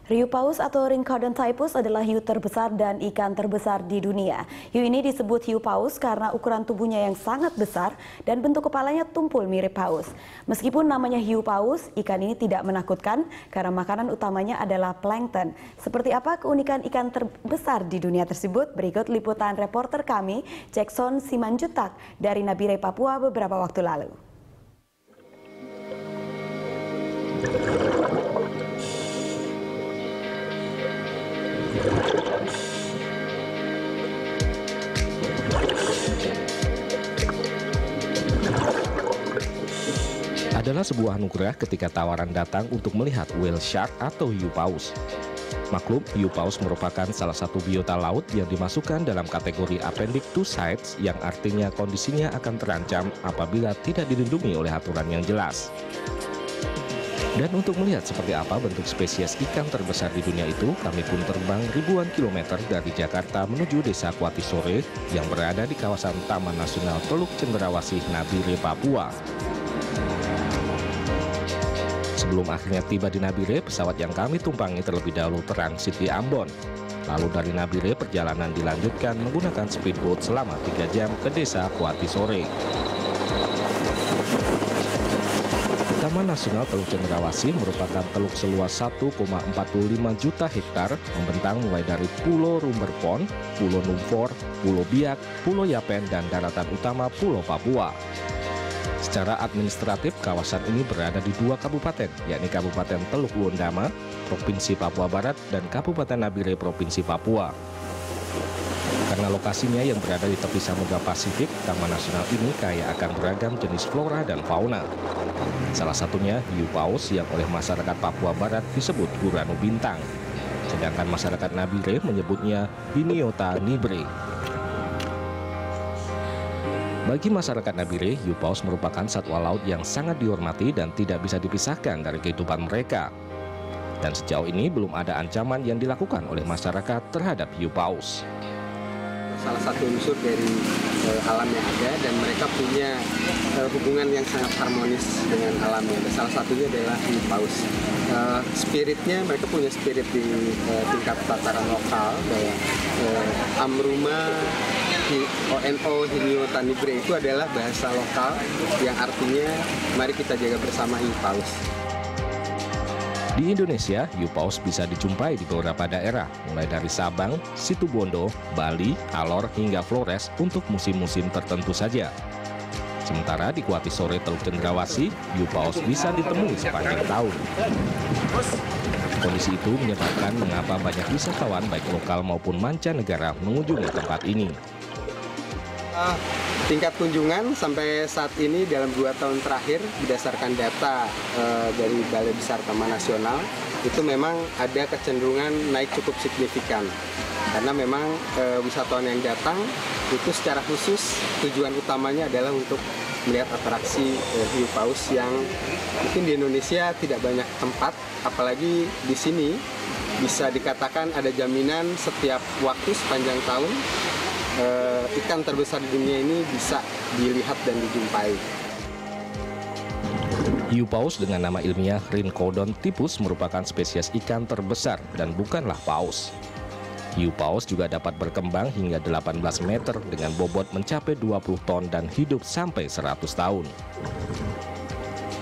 Hiu paus atau Ringcodon typus adalah hiu terbesar dan ikan terbesar di dunia. Hiu ini disebut hiu paus karena ukuran tubuhnya yang sangat besar dan bentuk kepalanya tumpul mirip paus. Meskipun namanya hiu paus, ikan ini tidak menakutkan karena makanan utamanya adalah plankton. Seperti apa keunikan ikan terbesar di dunia tersebut? Berikut liputan reporter kami, Jackson Simanjutak dari Nabire, Papua beberapa waktu lalu. Adalah sebuah anugerah ketika tawaran datang untuk melihat whale shark atau hiu paus. Maklum, hiu paus merupakan salah satu biota laut yang dimasukkan dalam kategori appendix to sites, yang artinya kondisinya akan terancam apabila tidak dilindungi oleh aturan yang jelas. Dan untuk melihat seperti apa bentuk spesies ikan terbesar di dunia itu, kami pun terbang ribuan kilometer dari Jakarta menuju Desa Kuatisore yang berada di kawasan Taman Nasional Teluk Cendrawasih, Nabire, Papua. Sebelum akhirnya tiba di Nabire, pesawat yang kami tumpangi terlebih dahulu transit di Ambon. Lalu dari Nabire, perjalanan dilanjutkan menggunakan speedboat selama 3 jam ke Desa Kuatisore. Taman Nasional Teluk Cendrawasih merupakan teluk seluas 1,45 juta hektar, membentang mulai dari Pulau Rumberpon, Pulau Numfor, Pulau Biak, Pulau Yapen, dan daratan utama Pulau Papua. Secara administratif, kawasan ini berada di 2 kabupaten, yakni Kabupaten Teluk Luondama, Provinsi Papua Barat, dan Kabupaten Nabire, Provinsi Papua. Karena lokasinya yang berada di tepi Samudra Pasifik, Taman Nasional ini kaya akan beragam jenis flora dan fauna. Salah satunya hiu paus yang oleh masyarakat Papua Barat disebut guranu bintang. Sedangkan masyarakat Nabire menyebutnya Hiniota nibre. Bagi masyarakat Nabire, hiu paus merupakan satwa laut yang sangat dihormati dan tidak bisa dipisahkan dari kehidupan mereka. Dan sejauh ini belum ada ancaman yang dilakukan oleh masyarakat terhadap hiu paus. Salah satu unsur dari alam yang ada, dan mereka punya hubungan yang sangat harmonis dengan alamnya. Salah satunya adalah hiu paus. Spiritnya, mereka punya spirit di tingkat tataran lokal, bahwa Amruma ONO Hiniota nibre itu adalah bahasa lokal yang artinya mari kita jaga bersama hiu paus. Di Indonesia, hiu paus bisa dijumpai di beberapa daerah, mulai dari Sabang, Situbondo, Bali, Alor, hingga Flores untuk musim-musim tertentu saja. Sementara di Kuatisore, Teluk Cendrawasih, hiu paus bisa ditemui sepanjang tahun. Kondisi itu menyebabkan mengapa banyak wisatawan baik lokal maupun mancanegara mengunjungi tempat ini. Tingkat kunjungan sampai saat ini dalam 2 tahun terakhir, berdasarkan data dari Balai Besar Taman Nasional, itu memang ada kecenderungan naik cukup signifikan. Karena memang wisatawan yang datang itu secara khusus tujuan utamanya adalah untuk melihat atraksi hiu paus yang mungkin di Indonesia tidak banyak tempat, apalagi di sini bisa dikatakan ada jaminan setiap waktu sepanjang tahun ikan terbesar di dunia ini bisa dilihat dan dijumpai. Hiu paus dengan nama ilmiah Ringcodon typus merupakan spesies ikan terbesar dan bukanlah paus. Hiu paus juga dapat berkembang hingga 18 meter dengan bobot mencapai 20 ton dan hidup sampai 100 tahun.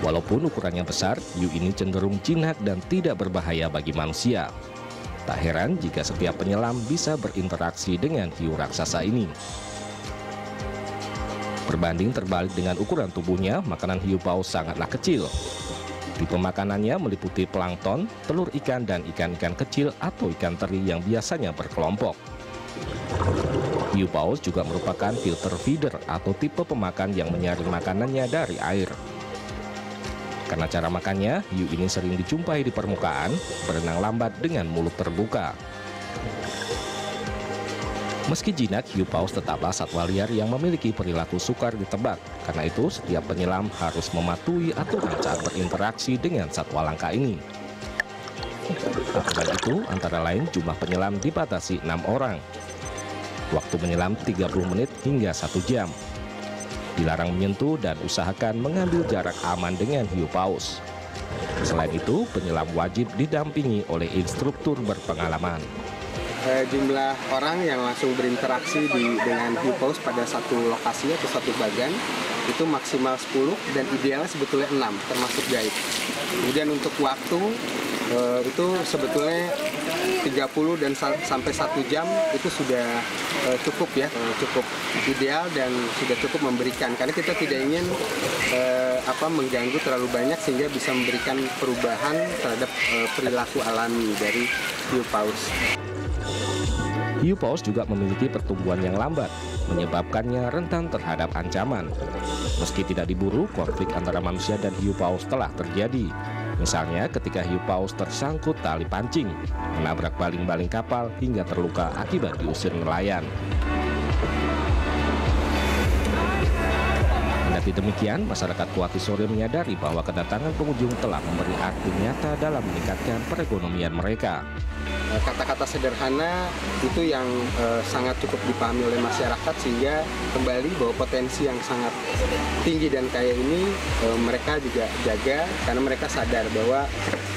Walaupun ukurannya besar, hiu ini cenderung jinak dan tidak berbahaya bagi manusia. Tak heran jika setiap penyelam bisa berinteraksi dengan hiu raksasa ini. Berbanding terbalik dengan ukuran tubuhnya, makanan hiu paus sangatlah kecil. Tipe makanannya meliputi plankton, telur ikan, dan ikan-ikan kecil atau ikan teri yang biasanya berkelompok. Hiu paus juga merupakan filter feeder atau tipe pemakan yang menyaring makanannya dari air. Karena cara makannya, hiu ini sering dijumpai di permukaan, berenang lambat dengan mulut terbuka. Meski jinak, hiu paus tetaplah satwa liar yang memiliki perilaku sukar ditebak. Karena itu, setiap penyelam harus mematuhi aturan saat berinteraksi dengan satwa langka ini. Aturan itu antara lain jumlah penyelam dibatasi 6 orang. Waktu menyelam 30 menit hingga 1 jam. Dilarang menyentuh dan usahakan mengambil jarak aman dengan hiu paus. Selain itu, penyelam wajib didampingi oleh instruktur berpengalaman. Jumlah orang yang langsung berinteraksi dengan hiu paus pada satu lokasi atau satu bagan itu maksimal 10 dan idealnya sebetulnya 6 termasuk guide. Kemudian untuk waktu itu sebetulnya 30 dan sampai 1 jam itu sudah cukup ya, cukup ideal dan sudah cukup memberikan, karena kita tidak ingin mengganggu terlalu banyak sehingga bisa memberikan perubahan terhadap perilaku alami dari hiu paus. Hiu paus juga memiliki pertumbuhan yang lambat, menyebabkannya rentan terhadap ancaman. Meski tidak diburu, konflik antara manusia dan hiu paus telah terjadi. Misalnya ketika hiu paus tersangkut tali pancing, menabrak baling-baling kapal hingga terluka akibat diusir nelayan. Kendati demikian, masyarakat Kuati Sore menyadari bahwa kedatangan pengunjung telah memberi arti nyata dalam meningkatkan perekonomian mereka. Kata-kata sederhana itu yang sangat cukup dipahami oleh masyarakat, sehingga kembali bahwa potensi yang sangat tinggi dan kaya ini mereka juga jaga, karena mereka sadar bahwa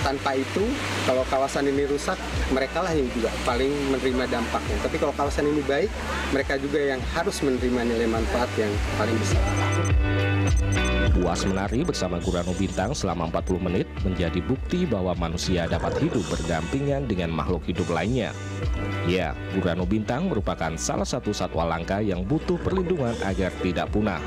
tanpa itu kalau kawasan ini rusak, mereka lah yang juga paling menerima dampaknya. Tapi kalau kawasan ini baik, mereka juga yang harus menerima nilai manfaat yang paling besar. Puas menari bersama Gurano Bintang selama 40 menit menjadi bukti bahwa manusia dapat hidup berdampingan dengan makhluk hidup lainnya. Ya, Gurano Bintang merupakan salah satu satwa langka yang butuh perlindungan agar tidak punah.